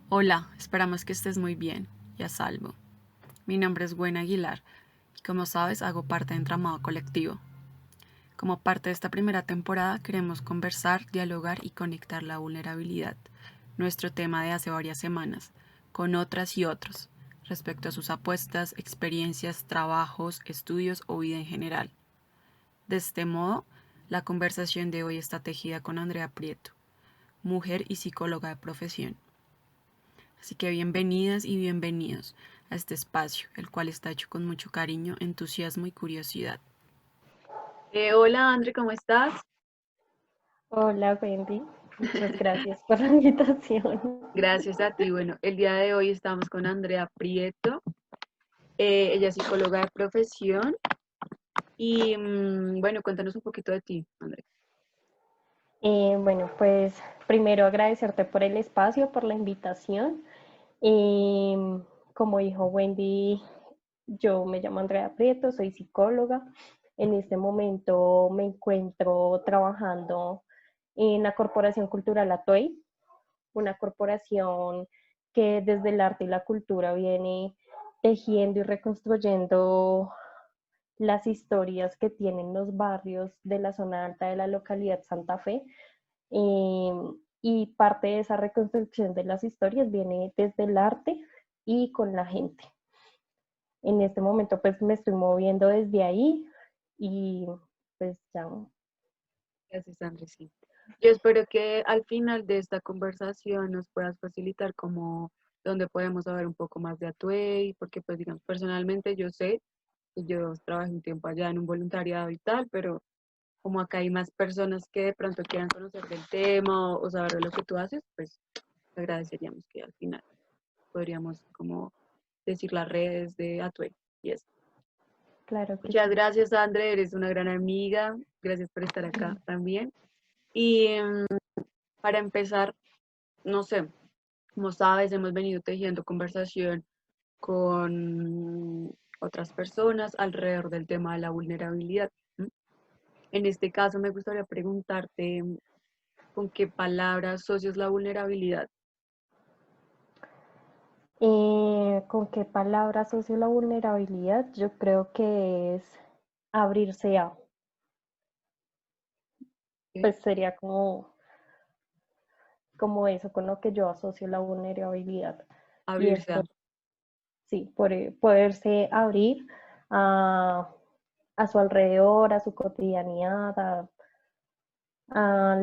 Hola, esperamos que estés muy bien y a salvo. Mi nombre es Gwen Aguilar y como sabes hago parte de Entramado Colectivo. Como parte de esta primera temporada queremos conversar, dialogar y conectar la vulnerabilidad, nuestro tema de hace varias semanas, con otras y otros, respecto a sus apuestas, experiencias, trabajos, estudios o vida en general. De este modo, la conversación de hoy está tejida con Andrea Prieto, mujer y psicóloga de profesión. Así que bienvenidas y bienvenidos a este espacio, el cual está hecho con mucho cariño, entusiasmo y curiosidad. Hola André, ¿cómo estás? Hola Wendy, muchas gracias por la invitación. Gracias a ti. Bueno, el día de hoy estamos con Andrea Prieto. Ella es psicóloga de profesión. Y bueno, cuéntanos un poquito de ti, Andrea. Bueno, pues primero agradecerte por el espacio, por la invitación. Eh, Como dijo Wendy, yo me llamo Andrea Prieto, soy psicóloga. En este momento me encuentro trabajando en la Corporación Cultural Atuey, una corporación que desde el arte y la cultura viene tejiendo y reconstruyendo las historias que tienen los barrios de la zona alta de la localidad Santa Fe. eh, y parte de esa reconstrucción de las historias viene desde el arte y con la gente. En este momento pues me estoy moviendo desde ahí y pues ya. Gracias, André. Sí. Yo espero que al final de esta conversación nos puedas facilitar como donde podemos saber un poco más de Atuey, porque pues digamos, personalmente yo sé que yo trabajé un tiempo allá en un voluntariado y tal, pero como acá hay más personas que de pronto quieran conocer del tema o saber de lo que tú haces, pues te agradeceríamos que al final podríamos como decir las redes de Atuey y eso. Claro que Muchas sí. gracias, André, eres una gran amiga, gracias por estar acá también. Y para empezar, no sé, como sabes, hemos venido tejiendo conversación con otras personas alrededor del tema de la vulnerabilidad. ¿M? En este caso, me gustaría preguntarte con qué palabra asocias la vulnerabilidad. ¿Con qué palabra asocio la vulnerabilidad? Yo creo que es abrirse a, ¿Sí? pues sería como eso con lo que yo asocio la vulnerabilidad. Y es Abrirse a. por, sí, poderse abrir a, a su alrededor, a su cotidianidad, a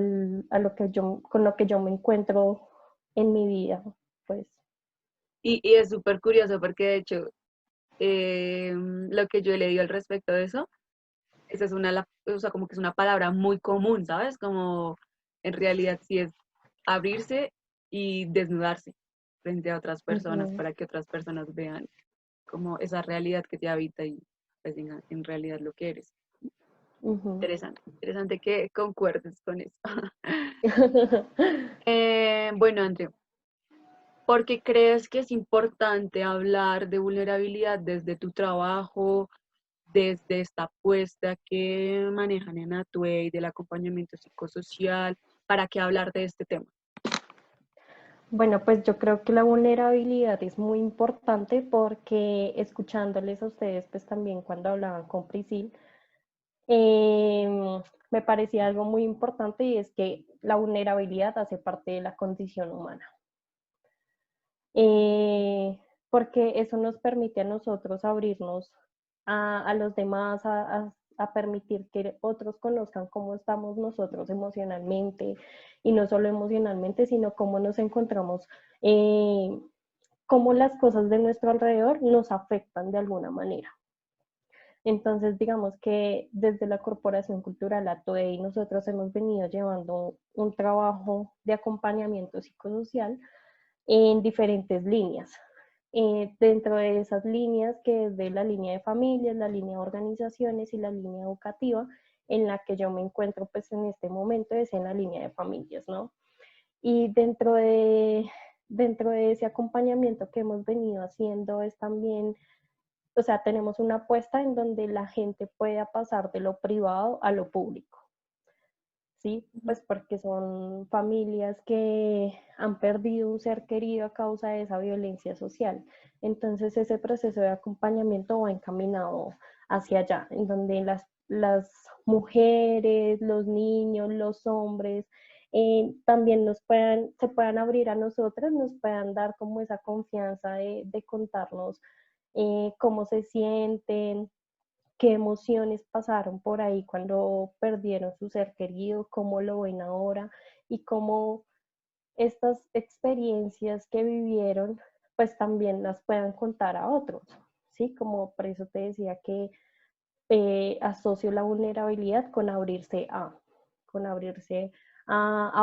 lo que con lo que yo me encuentro en mi vida, pues. Y es súper curioso porque de hecho, lo que yo he leído al respecto de eso, esa es o sea, como que es una palabra muy común, ¿sabes? Como en realidad sí es abrirse y desnudarse frente a otras personas Ujú, para que otras personas vean como esa realidad que te habita y pues en realidad lo que eres. ujú. Interesante, interesante que concuerdes con eso. Bueno, André, ¿por qué crees que es importante hablar de vulnerabilidad desde tu trabajo, desde esta apuesta que manejan en Atuey del acompañamiento psicosocial? ¿Para qué hablar de este tema? Bueno, pues yo creo que la vulnerabilidad es muy importante porque escuchándoles a ustedes, pues también cuando hablaban con Prisil, me parecía algo muy importante y es que la vulnerabilidad hace parte de la condición humana. Eh, Porque eso nos permite a nosotros abrirnos a los demás, a permitir que otros conozcan cómo estamos nosotros emocionalmente y no solo emocionalmente, sino cómo nos encontramos, cómo las cosas de nuestro alrededor nos afectan de alguna manera. Entonces, digamos que desde la Corporación Cultural ATOEI nosotros hemos venido llevando un trabajo de acompañamiento psicosocial en diferentes líneas. Dentro de esas líneas, que es de la línea de familias, la línea de organizaciones y la línea educativa, en la que yo me encuentro pues en este momento es en la línea de familias, ¿no? Y dentro de ese acompañamiento que hemos venido haciendo es también, o sea, tenemos una apuesta en donde la gente pueda pasar de lo privado a lo público, ¿sí? Pues porque son familias que han perdido un ser querido a causa de esa violencia social. Entonces ese proceso de acompañamiento va encaminado hacia allá, en donde las mujeres, los niños, los hombres, también se puedan abrir a nosotras, nos puedan dar como esa confianza de contarnos cómo se sienten, qué emociones pasaron por ahí cuando perdieron su ser querido, cómo lo ven ahora y cómo estas experiencias que vivieron, pues también las puedan contar a otros, ¿sí? Como por eso te decía que asocio la vulnerabilidad con abrirse a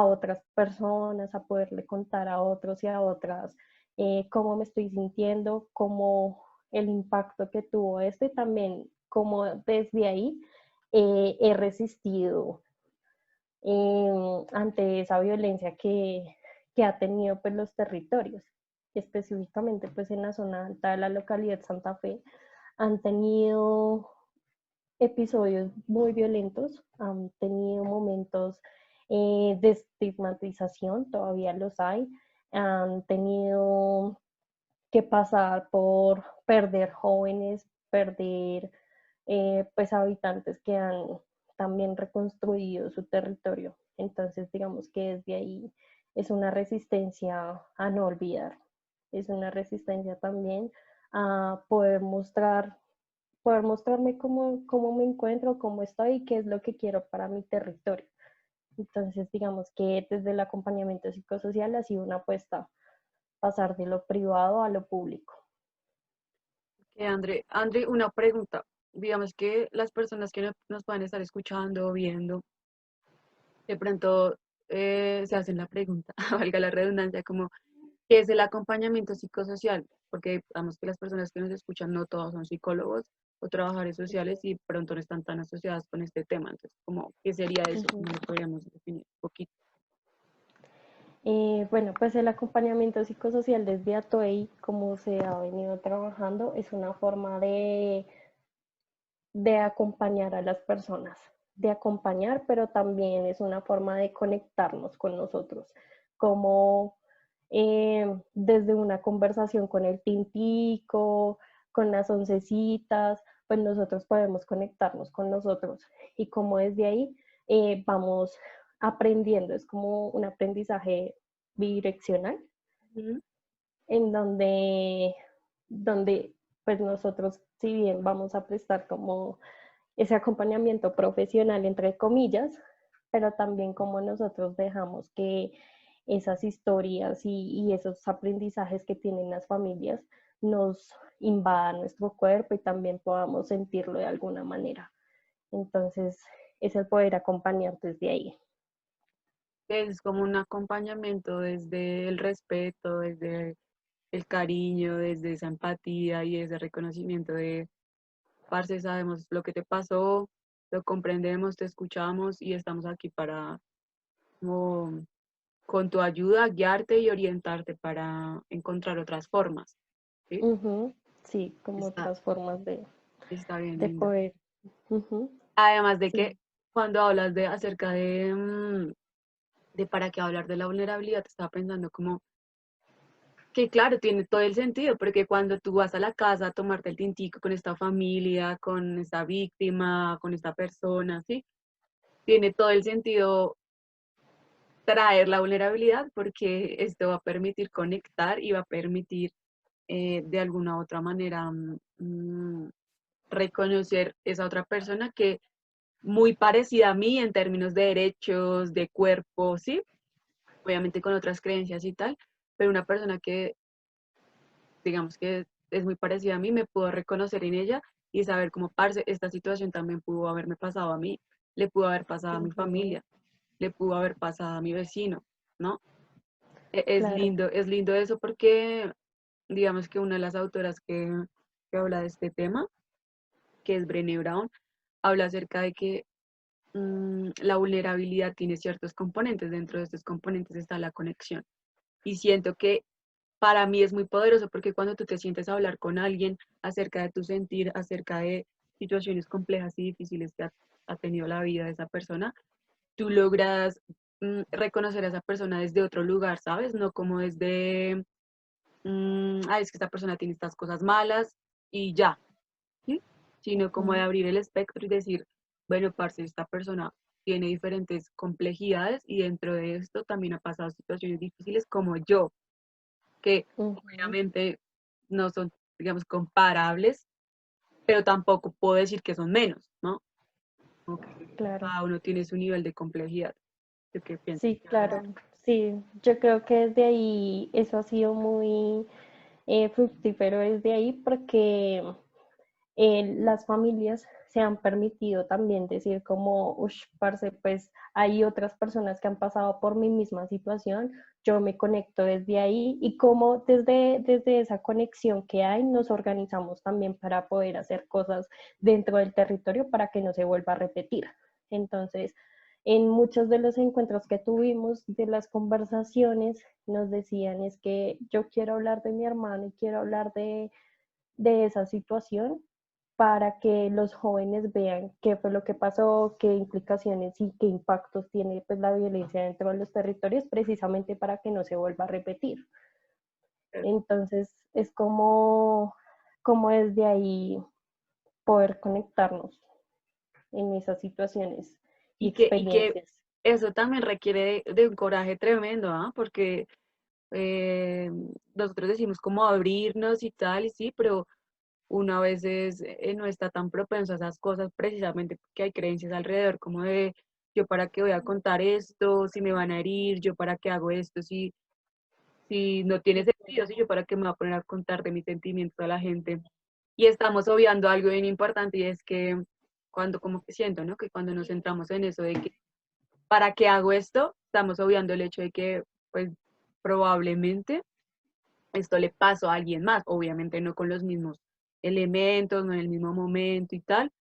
otras personas, a poderle contar a otros y a otras cómo me estoy sintiendo, cómo el impacto que tuvo esto y también cómo desde ahí he resistido ante esa violencia que ha tenido pues los territorios, específicamente pues en la zona alta de la localidad Santa Fe, han tenido episodios muy violentos, han tenido momentos de estigmatización, todavía los hay, han tenido que pasar por perder jóvenes, perder pues habitantes que han también reconstruido su territorio. Entonces digamos que desde ahí es una resistencia a no olvidar, es una resistencia también a poder mostrarme cómo me encuentro, cómo estoy y qué es lo que quiero para mi territorio. Entonces, digamos que desde el acompañamiento psicosocial ha sido una apuesta pasar de lo privado a lo público. André, una pregunta. Digamos que las personas que nos puedan estar escuchando o viendo, de pronto se hacen la pregunta, valga la redundancia, como, ¿qué es el acompañamiento psicosocial? Porque digamos que las personas que nos escuchan no todos son psicólogos o trabajadores sociales y pronto no están tan asociadas con este tema. Entonces, como, ¿qué sería eso? Uh-huh. ¿Cómo lo podríamos definir un poquito? Bueno, pues el acompañamiento psicosocial desde ATOEI, como se ha venido trabajando, es una forma de acompañar a las personas, de acompañar, pero también es una forma de conectarnos con nosotros, como desde una conversación con el tintico, con las oncecitas, pues nosotros podemos conectarnos con nosotros y como desde ahí vamos aprendiendo, es como un aprendizaje bidireccional Ujú. en donde pues nosotros, si bien vamos a prestar como ese acompañamiento profesional, entre comillas, pero también como nosotros dejamos que esas historias y esos aprendizajes que tienen las familias nos invadan nuestro cuerpo y también podamos sentirlo de alguna manera. Entonces, es el poder acompañar desde ahí. Es como un acompañamiento desde el respeto, desde el cariño, desde esa empatía y ese reconocimiento de, parce, sabemos lo que te pasó, lo comprendemos, te escuchamos y estamos aquí para, como, con tu ayuda, guiarte y orientarte para encontrar otras formas. ¿Sí? Ujú, sí, como Está, otras formas está bien de lindo. poder. Ujú, Además de que sí. cuando hablas de acerca de para qué hablar de la vulnerabilidad, estaba pensando como que claro, tiene todo el sentido, porque cuando tú vas a la casa a tomarte el tintico con esta familia, con esta víctima, con esta persona, ¿sí? Tiene todo el sentido traer la vulnerabilidad porque esto va a permitir conectar y va a permitir de alguna u otra manera reconocer esa otra persona que muy parecida a mí en términos de derechos, de cuerpo, ¿sí? Obviamente con otras creencias y tal, pero una persona que digamos que es muy parecida a mí, me puedo reconocer en ella y saber cómo, parce, esta situación también pudo haberme pasado a mí, le pudo haber pasado a mi Ujú, familia, le pudo haber pasado a mi vecino, ¿no? claro. Es lindo eso porque, digamos que una de las autoras que habla de este tema, que es Brené Brown, habla acerca de que la vulnerabilidad tiene ciertos componentes, dentro de estos componentes está la conexión. Y siento que para mí es muy poderoso porque cuando tú te sientes a hablar con alguien acerca de tu sentir, acerca de situaciones complejas y difíciles que ha tenido la vida de esa persona, tú logras reconocer a esa persona desde otro lugar, ¿sabes? No como desde, es que esta persona tiene estas cosas malas y ya, ¿sí? Sino como de Ujú, abrir el espectro y decir, bueno, parce, esta persona tiene diferentes complejidades y dentro de esto también ha pasado situaciones difíciles como yo, que ujú, obviamente no son, digamos, comparables, pero tampoco puedo decir que son menos, ¿no? Como que claro. cada uno tiene su nivel de complejidad. ¿Tú qué piensas? Sí, claro. Sí, yo creo que desde ahí eso ha sido muy fructífero desde ahí porque las familias se han permitido también decir como, uff, parce, pues hay otras personas que han pasado por mi misma situación, yo me conecto desde ahí y como desde esa conexión que hay nos organizamos también para poder hacer cosas dentro del territorio para que no se vuelva a repetir. Entonces, en muchos de los encuentros que tuvimos, de las conversaciones, nos decían es que yo quiero hablar de mi hermano y quiero hablar de esa situación para que los jóvenes vean qué fue lo que pasó, qué implicaciones y qué impactos tiene pues, la violencia dentro de los territorios, precisamente para que no se vuelva a repetir. Entonces, es como desde ahí poder conectarnos en esas situaciones y Y que experiencias. eso también requiere de un coraje tremendo, ¿ah? Porque eh, nosotros decimos como abrirnos y tal, y sí, pero uno a veces no está tan propenso a esas cosas precisamente porque hay creencias alrededor, como de yo para qué voy a contar esto, si me van a herir, yo para qué hago esto, si no tiene sentido, si yo para qué me voy a poner a contar de mis sentimientos a la gente. Y estamos obviando algo bien importante y es que cuando como que siento, ¿no? Que cuando nos centramos en eso de que ¿para qué hago esto? Estamos obviando el hecho de que pues probablemente esto le pasó a alguien más, obviamente no con los mismos elementos, no en el mismo momento y tal,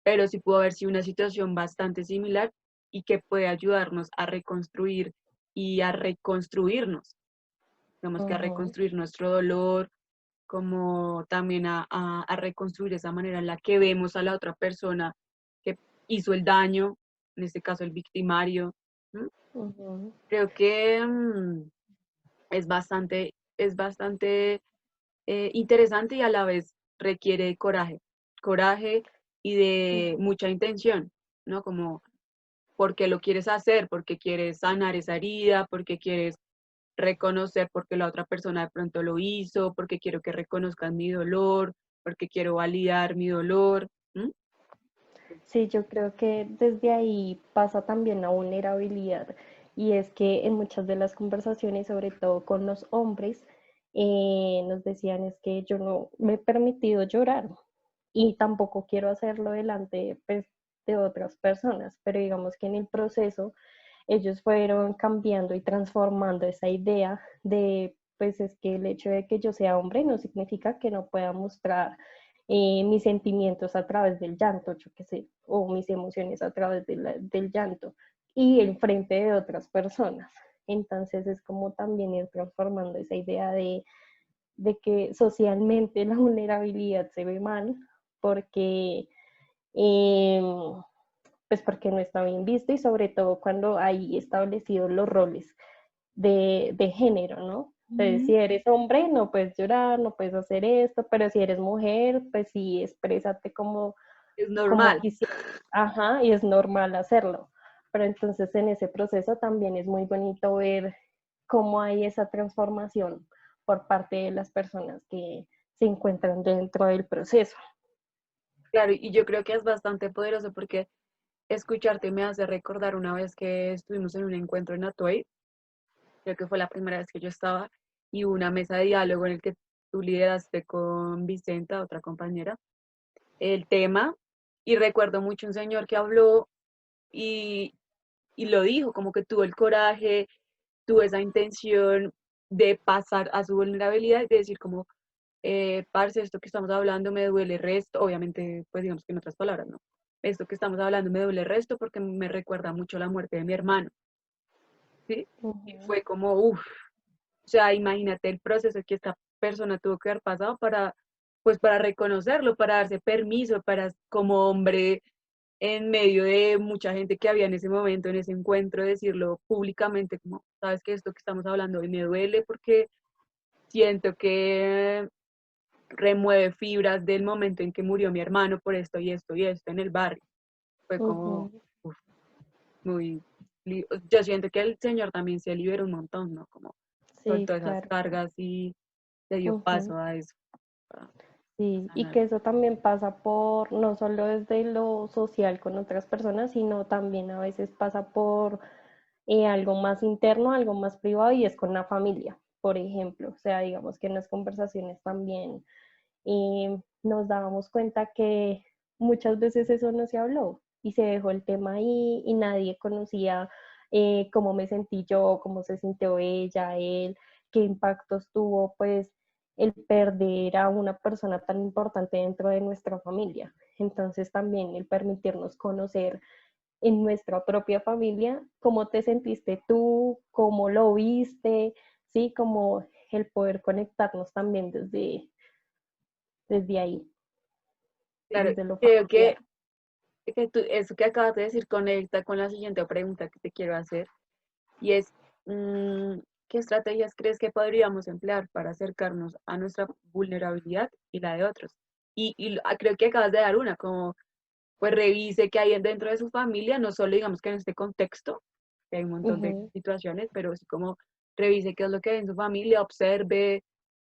pero sí pudo haber sido una situación bastante similar y que puede ayudarnos a reconstruir y a reconstruirnos, digamos que a Ujú, reconstruir nuestro dolor, como también a reconstruir esa manera en la que vemos a la otra persona que hizo el daño, en este caso el victimario. ¿M? ujú, Creo que es bastante interesante y a la vez requiere coraje y de ujú. mucha intención, ¿no? Como por qué lo quieres hacer, porque quieres sanar esa herida, porque quieres reconocer porque la otra persona de pronto lo hizo, porque quiero que reconozcan mi dolor, porque quiero validar mi dolor. ¿M? Sí, yo creo que desde ahí pasa también la vulnerabilidad y es que en muchas de las conversaciones, sobre todo con los hombres, nos decían es que yo no me he permitido llorar y tampoco quiero hacerlo delante pues, de otras personas, pero digamos que en el proceso ellos fueron cambiando y transformando esa idea de pues es que el hecho de que yo sea hombre no significa que no pueda mostrar mis sentimientos a través del llanto, yo qué sé, o mis emociones a través del llanto y en frente de otras personas. Entonces es como también ir transformando esa idea de que socialmente la vulnerabilidad se ve mal porque, eh, pues porque no está bien visto y sobre todo cuando hay establecidos los roles de género, ¿no? Entonces, si eres hombre, no puedes llorar, no puedes hacer esto, pero si eres mujer, pues sí, exprésate Es como normal. quisieras. Ajá, y es normal hacerlo. Pero entonces en ese proceso también es muy bonito ver cómo hay esa transformación por parte de las personas que se encuentran dentro del proceso. Claro, y yo creo que es bastante poderoso porque escucharte me hace recordar una vez que estuvimos en un encuentro en Atuay, creo que fue la primera vez que yo estaba, y hubo una mesa de diálogo en el que tú lideraste con Vicenta, otra compañera, el tema, y recuerdo mucho un señor que habló y, y lo dijo, como que tuvo el coraje, tuvo esa intención de pasar a su vulnerabilidad y de decir como, parce, esto que estamos hablando me duele resto, obviamente, pues digamos que en otras palabras, ¿no? Esto que estamos hablando me duele resto porque me recuerda mucho la muerte de mi hermano, ¿sí? Y Ujú. fue como, uff, o sea, imagínate el proceso que esta persona tuvo que haber pasado para, pues para reconocerlo, para darse permiso, para como hombre en medio de mucha gente que había en ese momento, en ese encuentro, decirlo públicamente, como, sabes que esto que estamos hablando hoy me duele porque siento que remueve fibras del momento en que murió mi hermano por esto y esto y esto en el barrio. Fue como, Ujú. uf, muy, yo siento que el Señor también se liberó un montón, ¿no? Como Sí, soltó esas claro. cargas y le dio Ujú. paso a eso, a Sí, y sanar. que eso también pasa por, no solo desde lo social con otras personas, sino también a veces pasa por algo más interno, algo más privado y es con la familia, por ejemplo. O sea, digamos que en las conversaciones también nos dábamos cuenta que muchas veces eso no se habló y se dejó el tema ahí y nadie conocía cómo me sentí yo, cómo se sintió ella, él, qué impactos tuvo, pues el perder a una persona tan importante dentro de nuestra familia. Entonces también el permitirnos conocer en nuestra propia familia cómo te sentiste tú, cómo lo viste, sí, como el poder conectarnos también desde ahí, Claro, desde lo creo familiar. que eso que acabas de decir conecta con la siguiente pregunta que te quiero hacer, y es, mm, ¿qué estrategias crees que podríamos emplear para acercarnos a nuestra vulnerabilidad y la de otros? Creo que acabas de dar una, como pues revise qué hay dentro de su familia, no solo digamos que en este contexto, que hay un montón de Ujú, situaciones, pero sí como revise qué es lo que hay en su familia, observe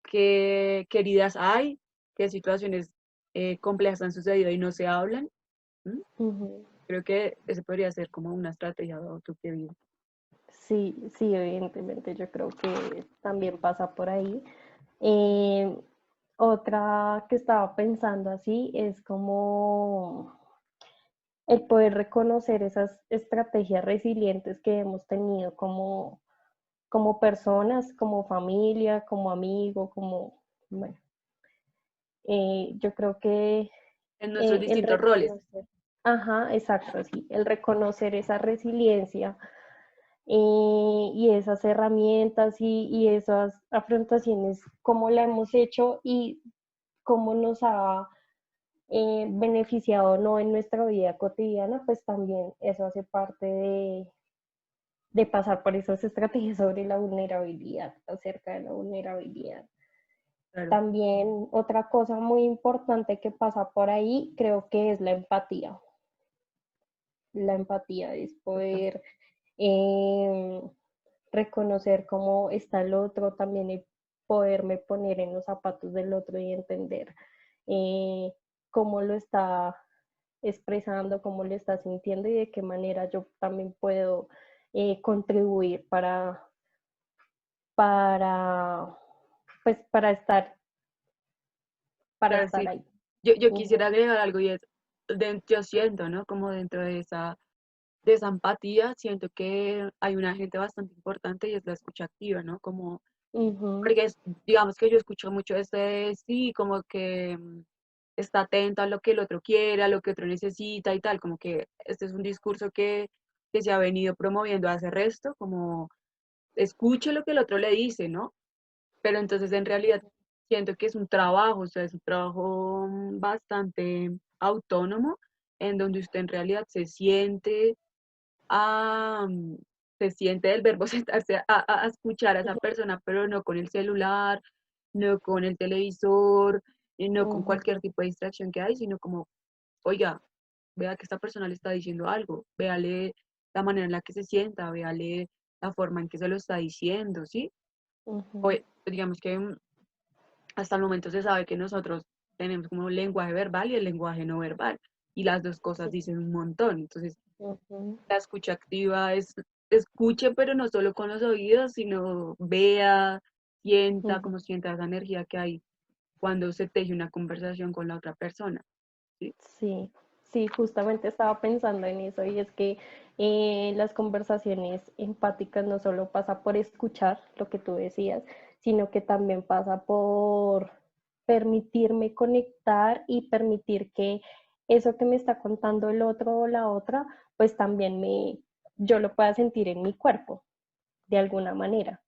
qué heridas hay, qué situaciones complejas han sucedido y no se hablan. ¿M? ujú. Creo que ese podría ser como una estrategia o tú qué vives. Sí, sí, evidentemente yo creo que también pasa por ahí. Eh, Otra que estaba pensando así es como el poder reconocer esas estrategias resilientes que hemos tenido como personas, como familia, como amigo, como, bueno, yo creo que En nuestros el distintos roles. reconocer, ajá, exacto, sí, el reconocer esa resiliencia y esas herramientas y esas afrontaciones, cómo la hemos hecho y cómo nos ha beneficiado o no en nuestra vida cotidiana, pues también eso hace parte de pasar por esas estrategias sobre la vulnerabilidad, acerca de la vulnerabilidad. Claro. También otra cosa muy importante que pasa por ahí, creo que es la empatía. La empatía es poder eh, reconocer cómo está el otro, también y poderme poner en los zapatos del otro y entender eh, cómo lo está expresando, cómo lo está sintiendo y de qué manera yo también puedo contribuir para, pues, para Claro, estar sí. ahí. Yo quisiera Ujú, agregar algo y es, yo siento, ¿no? Como dentro de esa empatía, siento que hay una gente bastante importante y es la escucha activa, ¿no? Como, ujú, porque digamos que yo escucho mucho este, sí, como que está atento a lo que el otro quiere, a lo que otro necesita y tal, como que este es un discurso que se ha venido promoviendo hace resto, como escuche lo que el otro le dice, ¿no? Pero entonces en realidad siento que es un trabajo, o sea, es un trabajo bastante autónomo, en donde usted en realidad a, se siente del verbo sentarse a escuchar a esa persona, pero no con el celular, no con el televisor, y no con ujú, cualquier tipo de distracción que hay, sino como, oiga, vea que esta persona le está diciendo algo, véale la manera en la que se sienta, véale la forma en que se lo está diciendo, ¿sí? O, ujú, digamos que hasta el momento se sabe que nosotros tenemos como un lenguaje verbal y el lenguaje no verbal, y las dos cosas sí, dicen un montón. Entonces, ujú, la escucha activa es escuche, pero no solo con los oídos, sino vea, sienta, ujú. como sienta esa energía que hay cuando se teje una conversación con la otra persona, ¿sí? Sí, sí, justamente estaba pensando en eso y es que las conversaciones empáticas no solo pasa por escuchar lo que tú decías, sino que también pasa por permitirme conectar y permitir que eso que me está contando el otro o la otra, pues también yo lo pueda sentir en mi cuerpo, de alguna manera.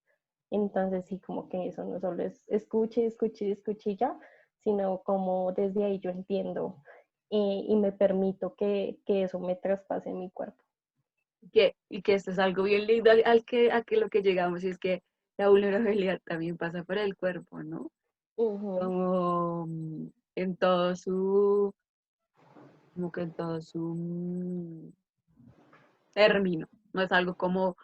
Entonces sí, como que eso no solo es escuche, escuche, escuche y ya, sino como desde ahí yo entiendo. y me permito que eso me traspase en mi cuerpo. Y que esto es algo bien lindo a que lo que llegamos, y es que la vulnerabilidad también pasa por el cuerpo, ¿no? Ujú, Como en todo su, como que en todo su término. No es algo como,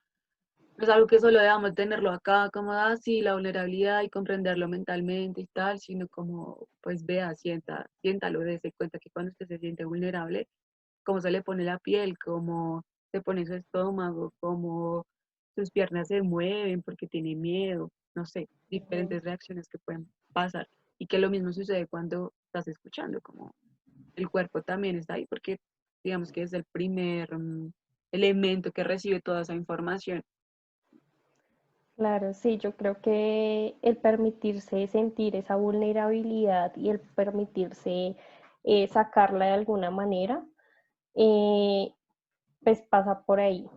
no es algo que solo debamos tenerlo acá, como así, la vulnerabilidad y comprenderlo mentalmente y tal, sino como, pues vea, siéntalo, dése cuenta que cuando usted se siente vulnerable, cómo se le pone la piel, cómo se pone su estómago, cómo sus piernas se mueven porque tiene miedo, no sé, ujú. diferentes reacciones que pueden pasar. Y que lo mismo sucede cuando estás escuchando, como el cuerpo también está ahí, porque digamos que es el primer elemento que recibe toda esa información. Claro, sí, yo creo que el permitirse sentir esa vulnerabilidad y el permitirse sacarla de alguna manera, eh, pues pasa por ahí,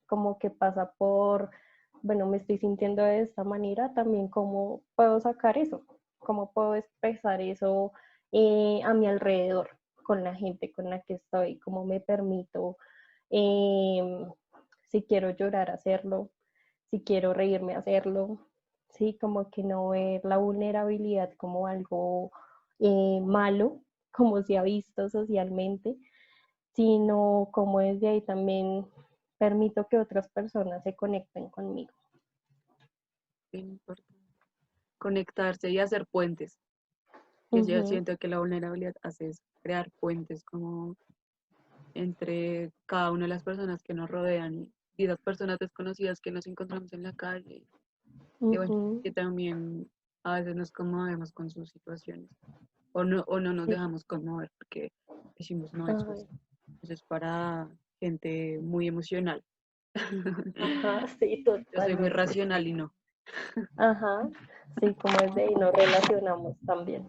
como que pasa por, bueno, me estoy sintiendo de esta manera, también cómo puedo sacar eso, cómo puedo expresar eso a mi alrededor, con la gente con la que estoy, cómo me permito, eh, si quiero llorar, hacerlo, si quiero reírme, hacerlo, sí, como que no ver la vulnerabilidad como algo malo, como se ha visto socialmente, sino como desde ahí también permito que otras personas se conecten conmigo. Bien importante. Conectarse y hacer puentes, que yo Ujú, siento que la vulnerabilidad hace es crear puentes como entre cada una de las personas que nos rodean y las personas desconocidas que nos encontramos en la calle, que bueno, ujú, que también a veces nos conmovemos con sus situaciones o no nos sí, dejamos conmover porque decimos, no, ay, eso es para gente muy emocional. ajá, sí, Yo soy muy totalmente, sí. racional y no. Ajá, sí, como desde ahí nos relacionamos también.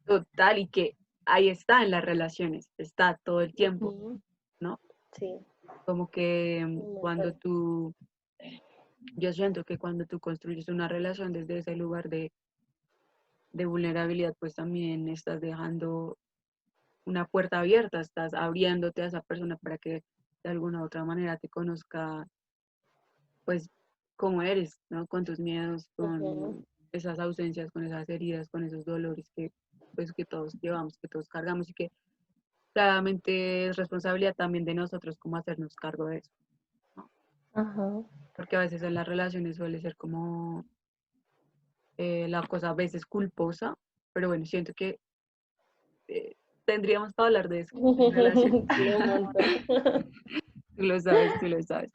Total, y que ahí está en las relaciones, está todo el tiempo, Ujú, ¿no? sí, Como que un cuando montón. tú, yo siento que cuando tú construyes una relación desde ese lugar de vulnerabilidad, pues también estás dejando una puerta abierta, estás abriéndote a esa persona para que de alguna u otra manera te conozca, pues, cómo eres, ¿no? Con tus miedos, Ujú, con esas ausencias, con esas heridas, con esos dolores que, pues, que todos llevamos, que todos cargamos y que claramente es responsabilidad también de nosotros como hacernos cargo de eso, ¿no? ajá. Porque a veces en las relaciones suele ser como la cosa a veces culposa, pero bueno, siento que eh, tendríamos para hablar de eso en relación. Sí, un montón. Tú lo sabes, tú lo sabes.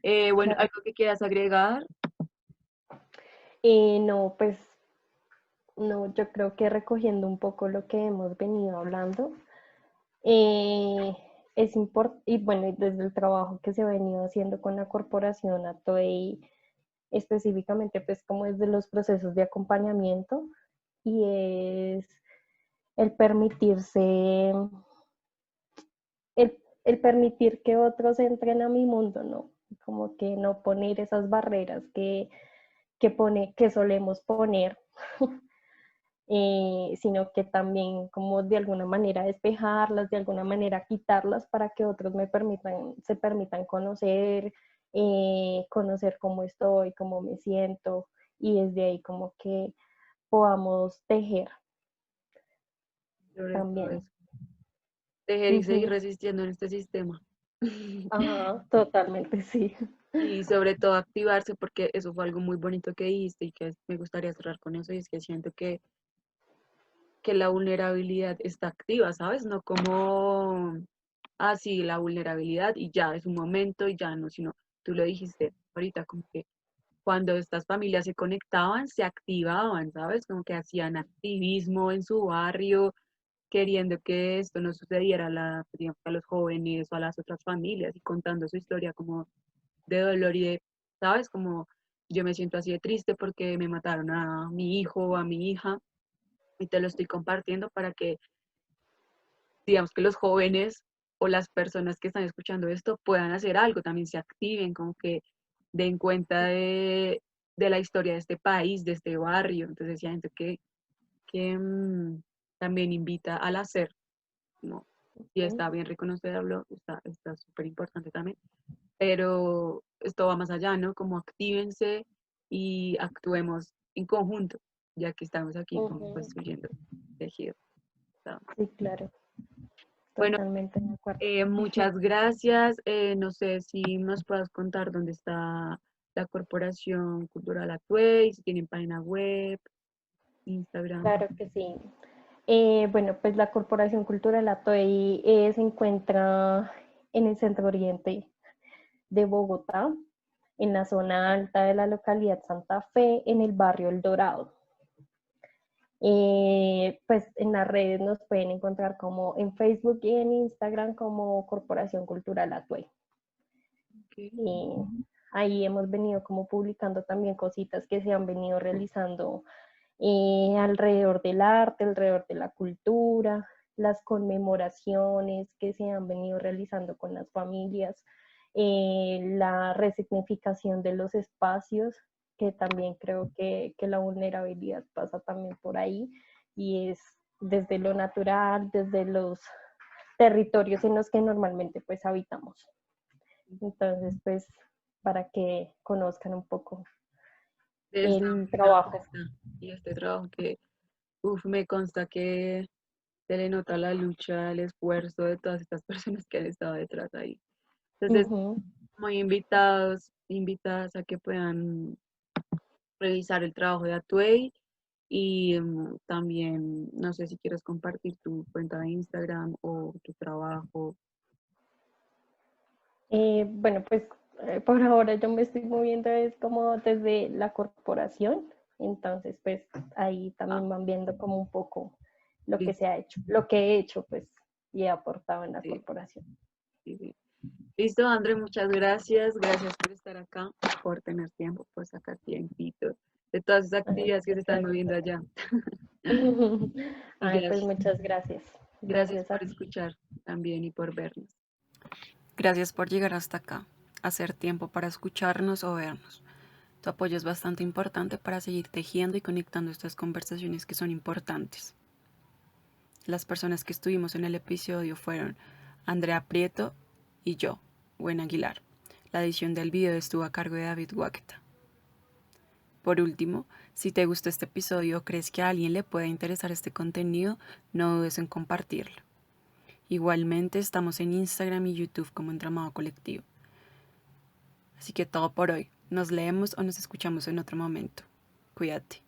Bueno, Claro. algo que quieras agregar. No, pues no, yo creo que recogiendo un poco lo que hemos venido hablando, eh, es importante, y bueno, y desde el trabajo que se ha venido haciendo con la corporación ATOEI, específicamente pues como desde los procesos de acompañamiento, y es el permitirse, el permitir que otros entren a mi mundo, ¿no? Como que no poner esas barreras que solemos poner, sino que también como de alguna manera despejarlas, de alguna manera quitarlas para que otros se permitan conocer, conocer cómo estoy, cómo me siento, y desde ahí como que podamos tejer Sobre todo también. eso. Tejer y seguir Ujú. resistiendo en este sistema. Ajá, totalmente, sí. Y sobre todo activarse, porque eso fue algo muy bonito que dijiste y que me gustaría cerrar con eso, y es que siento que la vulnerabilidad está activa, ¿sabes? No como así la vulnerabilidad y ya es un momento y ya no, sino tú lo dijiste ahorita, como que cuando estas familias se conectaban, se activaban, ¿sabes? Como que hacían activismo en su barrio, queriendo que esto no sucediera digamos, a los jóvenes o a las otras familias y contando su historia como de dolor y de, ¿sabes? Como yo me siento así de triste porque me mataron a mi hijo o a mi hija y te lo estoy compartiendo para que, digamos, que los jóvenes o las personas que están escuchando esto puedan hacer algo, también se activen, como que den cuenta de la historia de este país, de este barrio. Entonces siento que también invita al hacer, como, y está bien reconocerlo, está súper importante también, pero esto va más allá, ¿no? Como actívense y actuemos en conjunto, ya que estamos aquí como Ujú. construyendo tejido. ¿Está? Sí, claro, Bueno, totalmente de acuerdo. muchas gracias. No sé si nos puedas contar dónde está la Corporación Cultural Atuey, si tienen página web, Instagram. Claro que sí. Bueno, pues la Corporación Cultural Atoy se encuentra en el centro oriente de Bogotá, en la zona alta de la localidad Santa Fe, en el barrio El Dorado. Pues en las redes nos pueden encontrar como en Facebook y en Instagram como Corporación Cultural Atuey. Okay. Ahí hemos venido como publicando también cositas que se han venido realizando alrededor del arte, alrededor de la cultura, las conmemoraciones que se han venido realizando con las familias, la resignificación de los espacios, que también creo que la vulnerabilidad pasa también por ahí, y es desde lo natural, desde los territorios en los que normalmente pues habitamos. Entonces, pues, para que conozcan un poco De esta el trabajo. propuesta y este trabajo que, uf, me consta que se le nota la lucha, el esfuerzo de todas estas personas que han estado detrás ahí. Entonces, Ujú. muy invitados, invitadas a que puedan revisar el trabajo de Atuey y también, no sé si quieres compartir tu cuenta de Instagram o tu trabajo. Bueno, pues por ahora yo me estoy moviendo es como desde la corporación, entonces pues ahí Ah, también van viendo como un poco lo que listo, se ha hecho, lo que he hecho pues y he aportado en la sí, corporación. sí, sí. Listo, André, muchas gracias. Gracias por estar acá, por tener tiempo, por sacar tiempito de todas esas Ay, actividades que se muchas están gracias moviendo a ti. allá. Y Ay, pues gracias, muchas gracias. gracias Gracias a por ti. escuchar también y por vernos. Gracias por llegar hasta acá, hacer tiempo para escucharnos o vernos. Tu apoyo es bastante importante para seguir tejiendo y conectando estas conversaciones que son importantes. Las personas que estuvimos en el episodio fueron Andrea Prieto y yo, Gwen Aguilar. La edición del video estuvo a cargo de David Guaqueta. Por último, si te gustó este episodio o crees que a alguien le pueda interesar este contenido, no dudes en compartirlo. Igualmente estamos en Instagram y YouTube como Entramado Colectivo. Así que todo por hoy. Nos leemos o nos escuchamos en otro momento. Cuídate.